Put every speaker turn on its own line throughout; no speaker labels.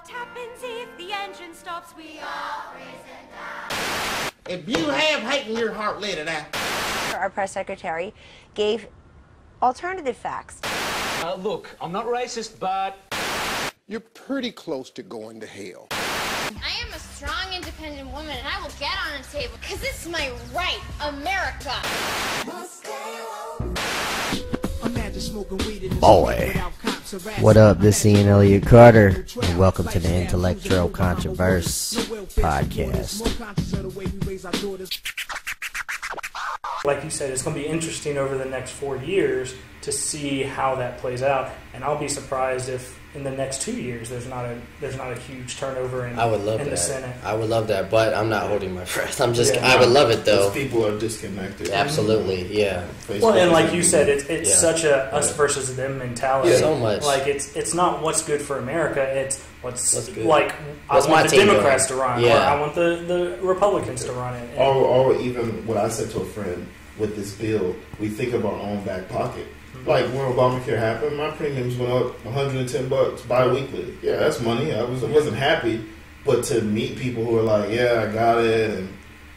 What happens if the engine stops? We all freeze and die.
If you have hate in your heart, let it out.
Our press secretary gave alternative facts.
Look, I'm not racist, but...
You're pretty close to going to hell.
I am a strong, independent woman, and I will get on a table, because this is my right, America.
Boy. What up, this is Elliott-Carter, and welcome to the Intellectual Controversy podcast.
Like you said, it's going to be interesting over the next 4 years to see how that plays out, and I'll be surprised if in the next 2 years there's not a huge turnover in the Senate.
I would love that, but I'm not holding my breath. I would love it though.
People are disconnected.
Absolutely, yeah.
Well, and like you said, it's such a us versus them mentality.
Yeah. So much.
Like it's not what's good for America. It's what's
good.
Like
What's
I want the Democrats
doing?
to run,
Yeah.
or I want the Republicans to run it.
Or even what I said to a friend with this bill, we think of our own back pocket. Like when Obamacare happened, my premiums went up $110 bi-weekly. Yeah, that's money. I wasn't happy, but to meet people who are like, yeah, I got it, and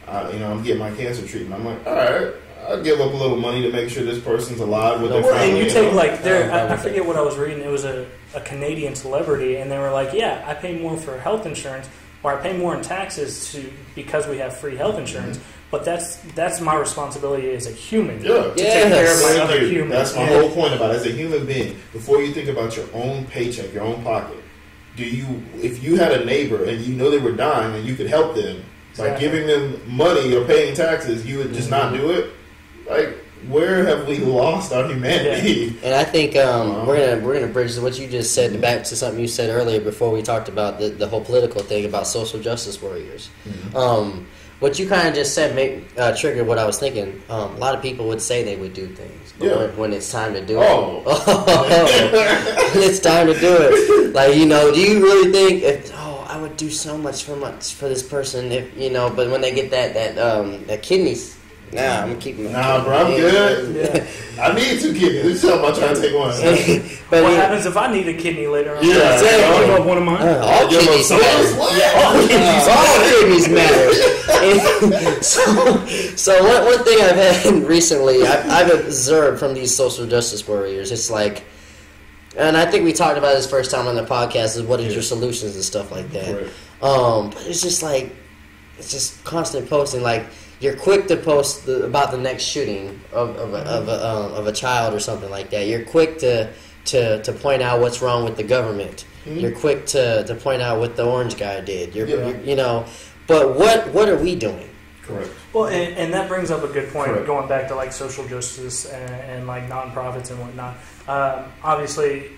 I'm getting my cancer treatment. I'm like, all right, I'll give up a little money to make sure this person's alive with their family.
And you take I forget what I was reading. It was a Canadian celebrity, and they were like, yeah, I pay more for health insurance, or I pay more in taxes because we have free health insurance. Mm-hmm. But that's my responsibility as a human to take care of my other humans.
That's my whole point about it. As a human being, before you think about your own paycheck, your own pocket, if you had a neighbor and you know they were dying and you could help them by giving them money or paying taxes, you would just not do it? Like, where have we lost our humanity?
And I think we're gonna bridge what you just said back to something you said earlier before we talked about the whole political thing about social justice warriors. Mm-hmm. What you kind of just said triggered what I was thinking. A lot of people would say they would do things, but when it's time to do it, when it's time to do it, like, do you really think I would do so much for this person if but when they get that kidneys. Nah, I'm gonna keep them.
Nah, bro, I'm good. Yeah. I need 2 kidneys. This is how much I trying to take one.
But what happens if I need a kidney later on?
Yeah,
I'll give up one of mine.
All kidneys matter. All kidneys matter. So one thing I've had recently, I've observed from these social justice warriors, it's like, and I think we talked about this first time on the podcast, is what is your solutions and stuff like that. Right. But it's just constant posting, like. You're quick to post about the next shooting of a child or something like that. You're quick to point out what's wrong with the government. Mm-hmm. You're quick to point out what the orange guy did. But what are we doing?
Correct.
Well, and that brings up a good point. Correct. Going back to like social justice and like nonprofits and whatnot. Obviously,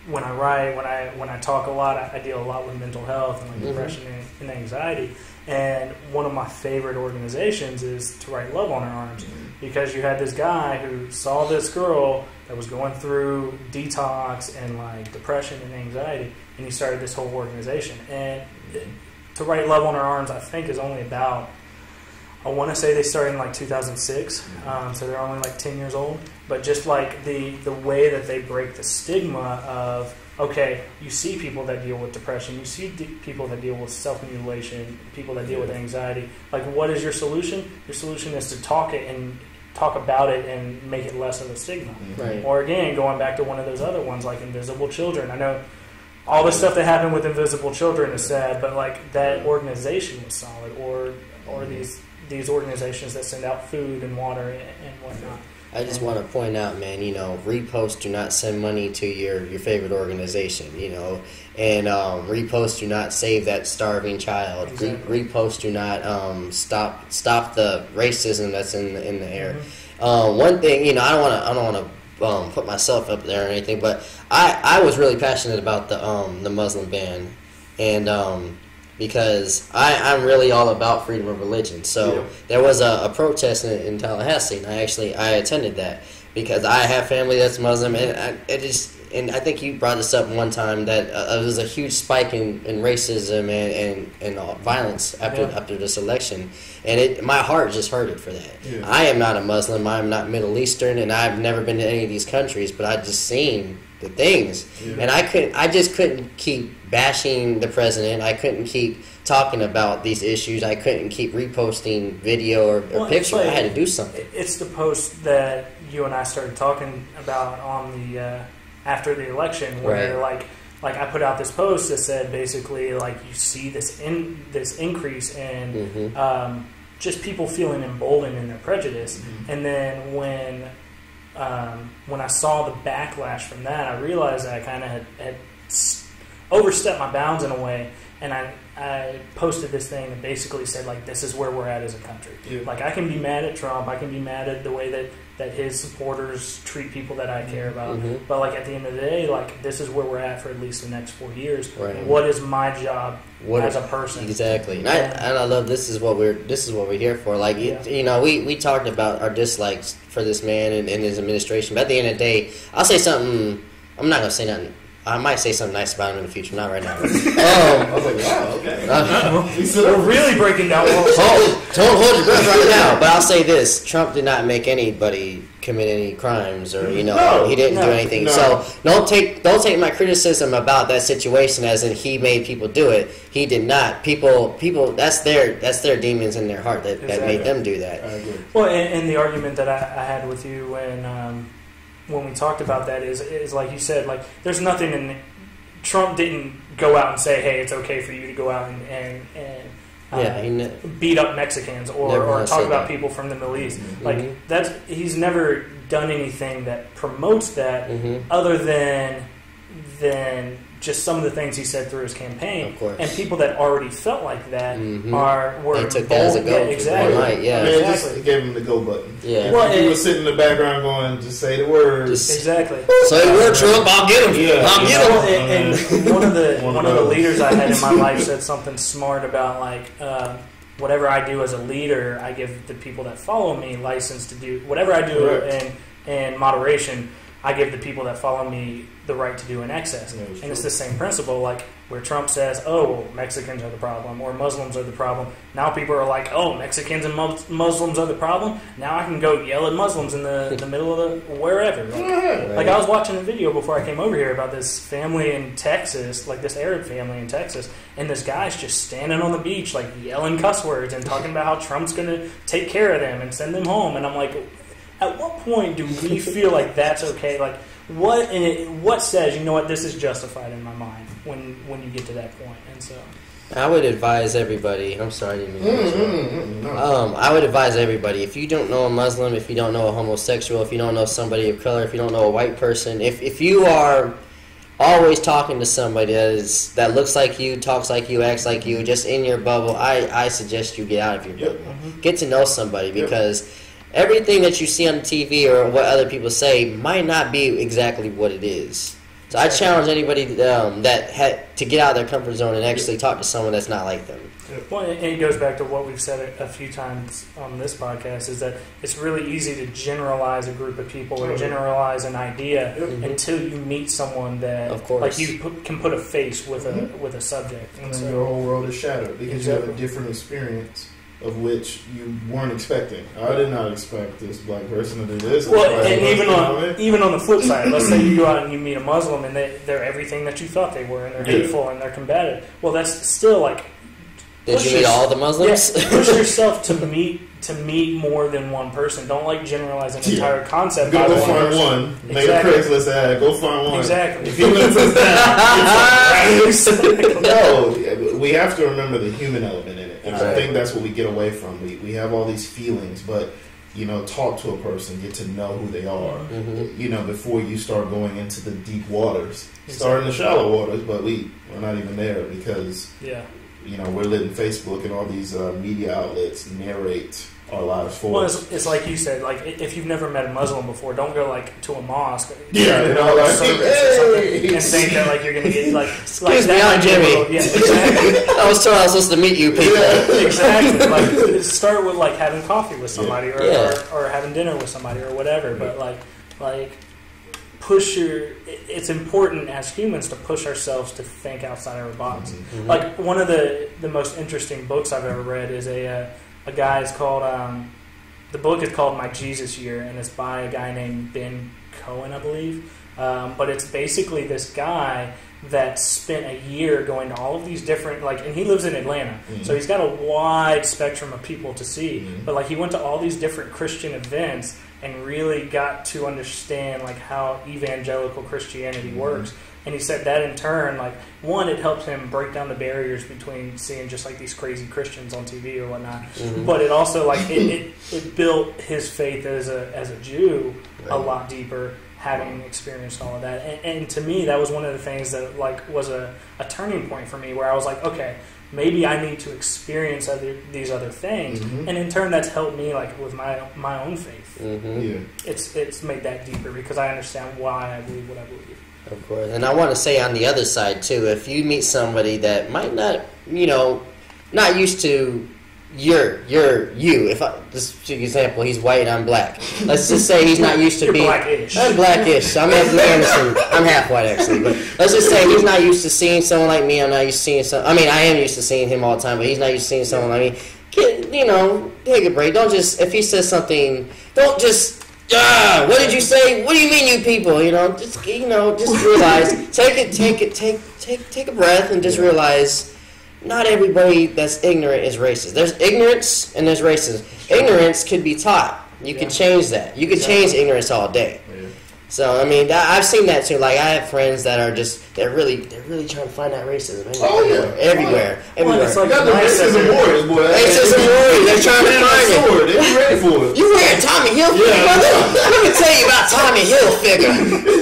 when I write, when I talk a lot, I deal a lot with mental health and like depression and anxiety. And one of my favorite organizations is To Write Love on Her Arms, because you had this guy who saw this girl that was going through detox and like depression and anxiety, and he started this whole organization. And To Write Love on Her Arms, I think, is only about, I want to say they started in like 2006, so they're only like 10 years old. But just like the way that they break the stigma of, okay, you see people that deal with depression, you see people that deal with self-mutilation, people that deal with anxiety. Like, what is your solution? Your solution is to talk about it and make it less of a stigma.
Right.
Or again, going back to one of those other ones, like Invisible Children. I know all the stuff that happened with Invisible Children is sad, but like that organization was solid. Or these organizations that send out food and water and whatnot.
I just want to point out, man, reposts do not send money to your favorite organization, and reposts do not save that starving child. Exactly. Reposts do not stop the racism that's in the air. Mm-hmm. One thing, I don't want to put myself up there or anything, but I was really passionate about the Muslim ban, and because I'm really all about freedom of religion. So there was a protest in Tallahassee, and I attended that because I have family that's Muslim, and I think you brought this up one time that there was a huge spike in racism and violence after this election, and my heart just hurted for that. Yeah. I am not a Muslim, I am not Middle Eastern, and I've never been to any of these countries, but I just seen the things. And I just couldn't keep bashing the president. I couldn't keep talking about these issues. I couldn't keep reposting video or picture. I had to do something.
It's the post that you and I started talking about on the after the election, where like I put out this post that said basically like you see this increase in just people feeling emboldened in their prejudice, and then when I saw the backlash from that, I realized that I kind of had overstepped my bounds in a way, and I posted this thing that basically said, like, this is where we're at as a country. Yeah. Like, I can be mad at Trump, I can be mad at the way that his supporters treat people that I care about, but, like, at the end of the day, like, this is where we're at for at least the next 4 years. Right. What is my job as a person?
Exactly. And I love this is what we're here for. Like, you know, we talked about our dislikes for this man and his administration, but at the end of the day, I'll say something. I'm not going to say nothing. I might say something nice about him in the future, not right now.
I was like, wow, okay.
We're really breaking down.
Don't hold your breath right now. But I'll say this: Trump did not make anybody commit any crimes, or he didn't do anything. No. So don't take my criticism about that situation as in he made people do it. He did not. People. That's their demons in their heart that made them do that.
I agree.
Well, and the argument that I had with you when we talked about that is like you said, like there's nothing in Trump didn't go out and say, hey, it's okay for you to go out and beat up Mexicans or talk about people from the Middle East. Like he's never done anything that promotes that other than just some of the things he said through his campaign. Of course. And people that already felt like that were
they took that as a go.
Yeah, exactly.
Right, yeah.
Just gave him the go button.
Yeah.
Well, he was sitting in the background going, just say the words.
Exactly.
Say the word, Trump, I'll get him.
Yeah.
I'll get him.
And one of the leaders I had in my life said something smart about like whatever I do as a leader, I give the people that follow me license to do whatever I do in moderation. I give the people that follow me the right to do in excess. And it's the same principle, like where Trump says, oh, Mexicans are the problem, or Muslims are the problem. Now people are like, oh, Mexicans and Muslims are the problem. Now I can go yell at Muslims in the middle of the wherever. Like I was watching a video before I came over here about this family in Texas, like this Arab family in Texas, and this guy's just standing on the beach, like yelling cuss words and talking about how Trump's going to take care of them and send them home. And I'm like, at what point do we feel like that's okay? Like, what says, you know what, this is justified in my mind when you get to that point? And so,
I would advise everybody. I'm sorry, I didn't mean to I would advise everybody, if you don't know a Muslim, if you don't know a homosexual, if you don't know somebody of color, if you don't know a white person, if you are always talking to somebody that looks like you, talks like you, acts like you, just in your bubble, I suggest you get out of your bubble. Get to know somebody, because everything that you see on TV or what other people say might not be exactly what it is. So I challenge anybody that had to get out of their comfort zone and actually talk to someone that's not like them.
Well, and it goes back to what we've said a few times on this podcast, is that it's really easy to generalize a group of people or generalize an idea until you meet someone that, of course, like you can put a face with a subject.
And then your whole world is shattered because you have a different experience of which you weren't expecting. I did not expect this black person to do this.
Well, and even on the flip side, let's say you go out and you meet a Muslim and they're everything that you thought they were, and they're hateful and they're combative. Well, that's still like.
Did you meet all the Muslims?
Yeah, push yourself to meet more than one person. Don't like generalize an entire concept.
Go find one. Make a Craigslist ad. Go find one.
Exactly.
If you listen to that, no, we have to remember the human element in it. And I think that's what we get away from. We have all these feelings, but talk to a person, get to know who they are. Before you start going into the deep waters. Start in the shallow waters, but we're not even there because we're letting Facebook and all these media outlets narrate our lives for us.
Well, it's like you said, like if you've never met a Muslim before, don't go like to a mosque,
service
or something, and think that like you're going to get like.
Excuse me, I'm Jimmy.
Yeah, exactly.
I was told I was supposed to meet you people.
Exactly. Like start with like having coffee with somebody or having dinner with somebody or whatever. But like push it's important as humans to push ourselves to think outside our box. Like one of the most interesting books I've ever read is a guy is called the book is called My Jesus Year, and it's by a guy named Ben Cohen, I believe. but it's basically this guy that spent a year going to all of these different, and he lives in Atlanta, so he's got a wide spectrum of people to see, but he went to all these different Christian events and really got to understand how evangelical Christianity works. And he said that in turn, one, it helped him break down the barriers between seeing just these crazy Christians on TV or whatnot. But it also it built his faith as a Jew a lot deeper, having experienced all of that. And to me, that was one of the things that was a turning point for me, where I was like, okay, maybe I need to experience these other things, and in turn, that's helped me with my own faith. It's made that deeper because I understand why I believe what I believe.
Of course, and I want to say on the other side too, if you meet somebody that might not, not used to you. If this example, he's white, I'm black. Let's just say he's not used to being
blackish.
I'm blackish. I'm half white actually, but let's just say he's not used to seeing someone like me. I'm not used to seeing some. I mean, I am used to seeing him all the time, but he's not used to seeing someone like me. Take a break. Don't just if he says something, don't just. What did you say? What do you mean, you people? Just realize. Take a breath and just realize. Not everybody that's ignorant is racist. There's ignorance and there's racism. Ignorance could be taught. You can change that. You can change ignorance all day. So I mean, I've seen that too. I have friends that are they're really trying to find that racism everywhere.
Well, it's you got the racism warriors, boy.
Racism warriors. They're trying to find it.
They're ready for it.
You wearing Tommy Hilfiger? Let me tell you about Tommy Hilfiger.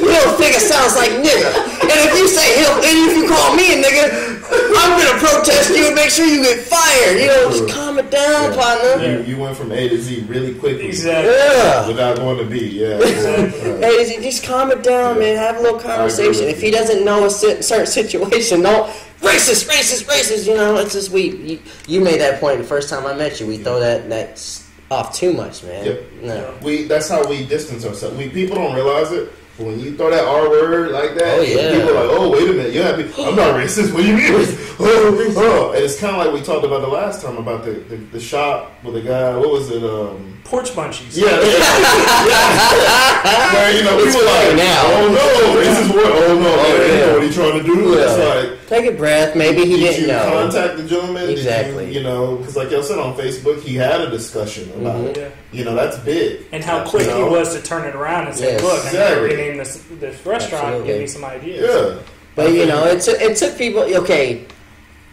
Hilfiger sounds like nigga. And if you say and if you call me a nigga, I'm gonna protest you and make sure you get fired. Just calm it down, partner.
You went from A to Z really quickly.
Exactly.
Yeah.
Without going to B. Yeah.
A to Z, just calm it down, man. Have a little conversation. If he doesn't know a certain situation, no racist. It's just you made that point the first time I met you. We throw that off too much, man.
Yep.
No.
That's how we distance ourselves. People don't realize it. But when you throw that R word like that, people are like, oh, wait a minute, I'm not racist. What do you mean? And it's kind of like we talked about the last time about the shop with the guy. What was it?
Porch munchies.
Yeah. Where, people are like, oh no, racist word. Oh no, man, you know what he's trying to do.
Yeah.
It's like,
take a breath. Maybe he didn't know.
Contact the gentleman.
Exactly.
Because like y'all said on Facebook, he had a discussion about it. That's big.
And how quick he was to turn it around and say, look, I'm going to rename this restaurant and give me some ideas.
Yeah.
But, it took people, okay,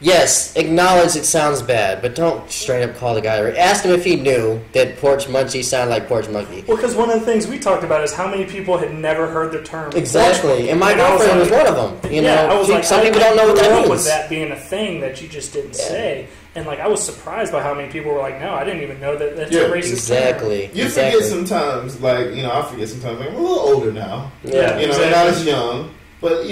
yes, acknowledge it sounds bad, but don't straight up call the guy. Ask him if he knew that porch munchie sounded like porch monkey.
Well, because one of the things we talked about is how many people had never heard the term.
Exactly. And my girlfriend was one of them.
I was
some people don't know what that means.
With that being a thing that you just didn't say. And I was surprised by how many people were like, "No, I didn't even know that's a racist term."
You forget sometimes, I forget sometimes. I'm a little older now.
Yeah,
not as young, but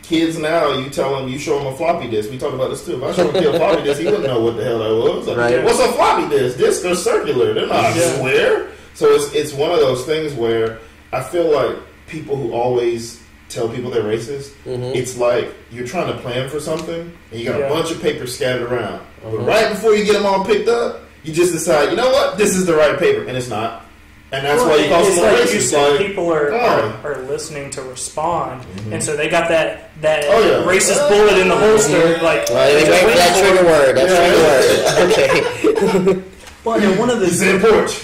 kids now, you show them a floppy disk. We talked about this too. If I show a kid a floppy disk, he wouldn't know what the hell that was. What's a floppy disk? Discs are circular. They're not square. So it's one of those things where I feel like people who always tell people they're racist, it's like you're trying to plan for something and you got a bunch of paper scattered around. But right before you get them all picked up, you just decide, you know what, this is the right paper, and it's not. And that's why you call someone racist.
You said, people are listening to respond, and so they got that racist bullet in the holster.
They wait for that trigger word. Okay.
Well, and one of the
porch.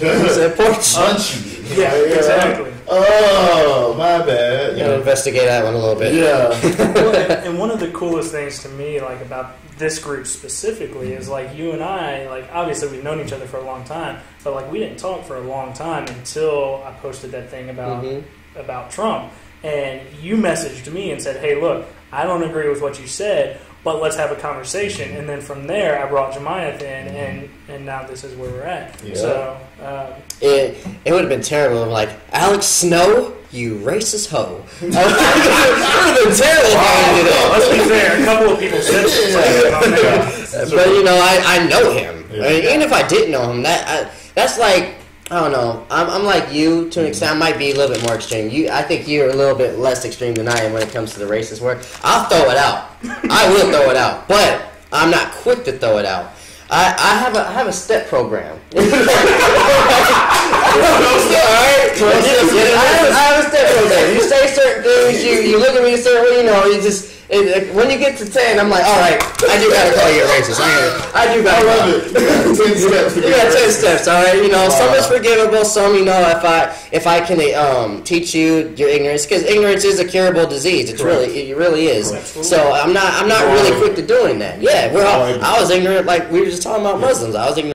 Yeah, exactly.
Oh, my bad.
Investigate that one a little bit.
Yeah.
And one of the coolest things to me, about this group specifically, is you and I, obviously we've known each other for a long time, but we didn't talk for a long time until I posted that thing about Trump, and you messaged me and said, "Hey, look, I don't agree with what you said, but let's have a conversation." And then from there, I brought Jemiah in, and now this is where we're at. Yeah. So
it would have been terrible. Alex Snow, you racist hoe. It would have been terrible if I did it.
Let's be fair. A couple of people said it.
But I know him. Even if I didn't know him, that's like, I don't know. I'm like you to an extent. I might be a little bit more extreme. I think you're a little bit less extreme than I am when it comes to the racist word. I'll throw it out. I will throw it out, but I'm not quick to throw it out. I have a step program. Alright? I understand that. You say certain things, you look at me a certain way, you know, you just, when you get to 10, I'm like, alright, I do gotta call you a racist. I do gotta call you.
You got 10 steps.
You got 10 steps, alright? You know, some is forgivable, some, you know, if I can teach you your ignorance, because ignorance is a curable disease. It really is. So I'm not really quick to doing that. Yeah, I was ignorant, like we were just talking about Muslims. I was ignorant.